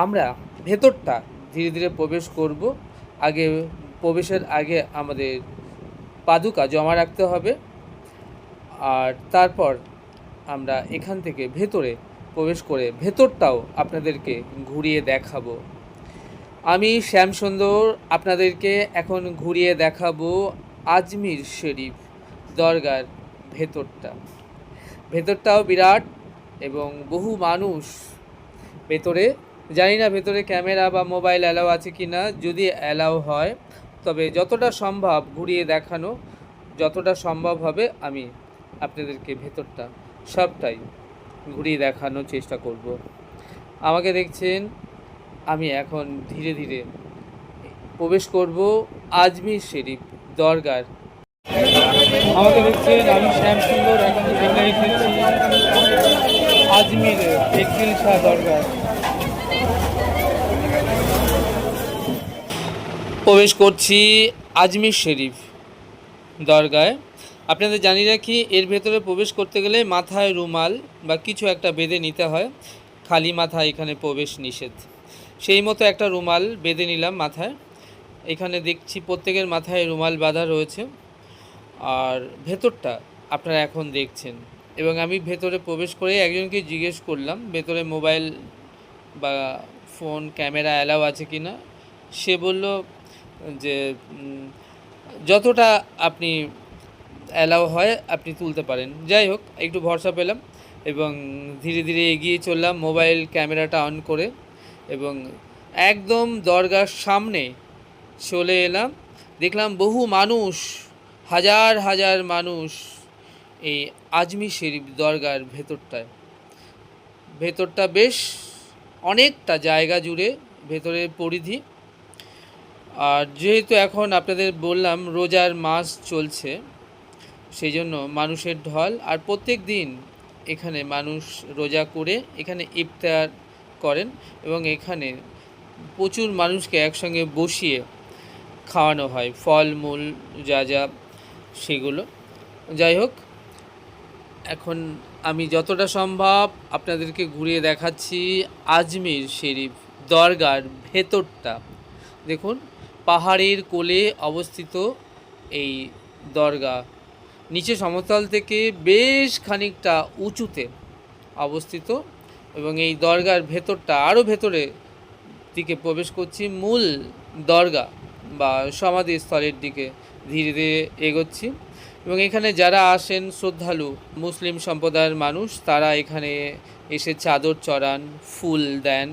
আমরা ভেতরটা ধীরে ধীরে প্রবেশ করব। আগে প্রবেশের আগে আমাদের পাদুকা জমা রাখতে হবে, আর তারপর আমরা এখান থেকে ভেতরে প্রবেশ করে ভেতরটাও আপনাদেরকে ঘুরিয়ে দেখাবো। আমি শ্যামসুন্দর আপনাদেরকে এখন ঘুরিয়ে দেখাবো আজমির শরীফ দরগার ভেতরটা। ভেতরটাও বিরাট এবং বহু মানুষ ভেতরে। জানি না ভেতরে ক্যামেরা বা মোবাইল অ্যালাউ আছে কি না। যদি অ্যালাউ হয় তবে যতটা সম্ভব ঘুরিয়ে দেখানো, যতটা সম্ভব হবে আমি আপনাদেরকে ভেতরটা সবটাই ঘুরিয়ে দেখানোর চেষ্টা করব। আমাকে দেখছেন, আমি এখন ধীরে ধীরে প্রবেশ করব আজমির শরীফ দরগার। আমাকে দেখছেন, আমি শ্যামসুন্দর এখন এখানে এসেছি আজমির একদিল শাহ দরগার। প্রবেশ করছি আজমির শরীফ দরগায়। আপনাদের জানি রাখি, এর ভেতরে প্রবেশ করতে গেলে মাথায় রুমাল বা কিছু একটা বেঁধে নিতে হয়, খালি মাথায় এখানে প্রবেশ নিষেধ। সেই মতো একটা রুমাল বেঁধে নিলাম মাথায়। এখানে দেখছি প্রত্যেকের মাথায় রুমাল বাঁধা রয়েছে। আর ভেতরটা আপনারা এখন দেখছেন, এবং আমি ভেতরে প্রবেশ করে একজনকে জিজ্ঞেস করলাম ভেতরে মোবাইল বা ফোন ক্যামেরা অ্যালাউ আছে কি না। সে বলল যে যতটা আপনি অ্যালাউ হয় আপনি তুলতে পারেন। যাই হোক, একটু ভরসা পেলাম এবং ধীরে ধীরে এগিয়ে চললাম মোবাইল ক্যামেরাটা অন করে, এবং একদম দরগার সামনে চলে এলাম। দেখলাম বহু মানুষ, হাজার হাজার মানুষ এই আজমির শরীফ দরগার ভেতরটা বেশ অনেকটা জায়গা জুড়ে ভেতরের পরিধি। আর যেহেতু এখন আপনাদের বললাম রোজার মাস চলছে, সেই জন্য মানুষের ঢল। আর প্রত্যেক দিন এখানে মানুষ রোজা করে এখানে ইফতার করেন, এবং এখানে প্রচুর মানুষকে একসঙ্গে বসিয়ে খাওয়ানো হয় ফলমূল যা যা সেগুলো। যাই হোক, এখন আমি যতটা সম্ভব আপনাদেরকে ঘুরিয়ে দেখাচ্ছি আজমির শরীফ দরগার ভেতরটা। দেখুন, পাহাড়ের কোলে অবস্থিত এই দরগা, নিচে সমতল থেকে বেশ খানিকটা উঁচুতে অবস্থিত, এবং এই দরগার ভেতরটা আরও ভেতরে দিকে প্রবেশ করছি। মূল দরগা বা সমাধিস্থলের দিকে ধীরে ধীরে এগোচ্ছি, এবং এখানে যারা আসেন শ্রদ্ধালু মুসলিম সম্প্রদায়ের মানুষ, তারা এখানে এসে চাদর চড়ান, ফুল দেন।